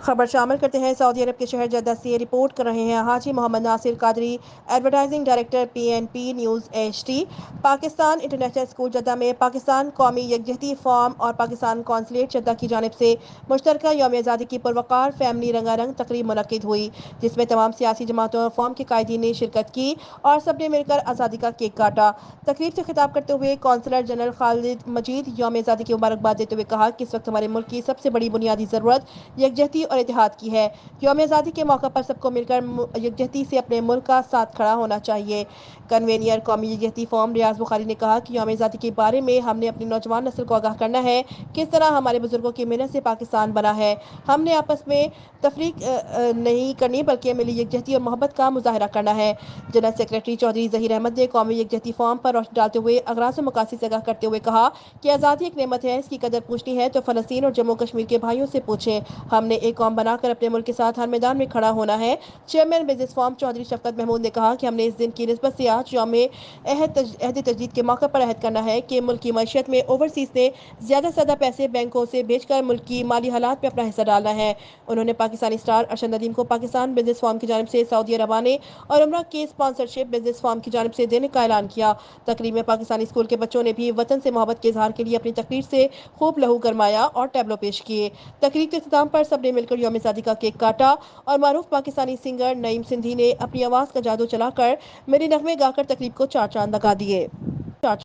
خبر شامل کرتے ہیں سعودی عرب کے شہر جدہ سے رپورٹ کر رہے ہیں Haji Muhammad Nasir Qadri, advertising director PNP news HD۔ Pakistan international school Jeddah میں پاکستان قومی یکجہتی فورم اور پاکستان قونصلیٹ جدہ کی جانب سے مشترکہ یوم آزادی کی پروقار فیملی رنگا رنگ تقریب منعقد ہوئی، جس میں تمام سیاسی جماعتوں اور فورم کے قائدین نے شرکت کی اور سب نے مل کر آزادی کا کیک کاٹا۔ تقریب سے خطاب کرتے ہوئے قونصلر جنرل خالد مجید یوم آزادی کی مبارکباد دیتے ہوئے کہا کہ اس وقت ہمارے ملک کی سب سے بڑی بنیادی ضرورت یکجہتی اور اتحاد کی ہے۔ یوم آزادی کے موقع پر سب کو مل کر یکجہتی سے اپنے ملک کا ساتھ کھڑا ہونا چاہیے۔ کنوینر قومی یکجہتی فورم ریاض بخاری نے کہا کہ یوم آزادی کے بارے میں ہم نے اپنی نوجوان نسل کو آگاہ کرنا ہے، کس طرح ہمارے بزرگوں کی محنت سے پاکستان بنا ہے۔ ہم نے آپس میں تفریق نہیں کرنی بلکہ ملی یکجہتی اور محبت کا مظاہرہ کرنا ہے۔ جنرل سیکریٹری چودھری ظہیر احمد نے قومی یکجہتی فورم پر روشنی ڈالتے ہوئے اغراض و مقاصد سے آگاہ کرتے ہوئے کہا کہ آزادی ایک نعمت ہے، اس کی قدر پوچھنی ہے تو فلسطین اور جموں کشمیر کے بھائیوں سے پوچھیں۔ ہم نے ایک قوم بنا کر اپنے ملک کے ساتھ ہر میدان میں کھڑا ہونا ہے۔ چیئرمین بزنس فورم چودھری شفقت محمود نے کہا کہ ہم نے اس دن کی نسبت سے آج یوم عہد تجدید کے موقع پر عہد کرنا ہے کہ ملک کی معیشت میں اوورسیز نے زیادہ سے زیادہ پیسے بینکوں سے بھیج کر ملک کی مالی حالات میں اپنا حصہ ڈالنا ہے۔ انہوں نے پاکستانی اسٹار ارشد ندیم کو پاکستان بزنس فورم کی جانب سے سعودی عرب آنے اور عمرہ کی اسپانسرشپ بزنس فورم کی جانب سے دینے کا اعلان کیا۔ تقریب میں پاکستانی اسکول کے بچوں نے بھی وطن سے محبت کے اظہار کے لیے اپنی تقریر سے خوب لہو گرمایا اور ٹیبلو پیش کیے۔ تقریب کے اختتام پر سب نے مل کر یوم آزادی کا کیک کاٹا اور معروف پاکستانی سنگر نعیم سندھی نے اپنی آواز کا جادو چلا کر میرے نغمے گا کر تقریب کو چار چاند لگا دیے۔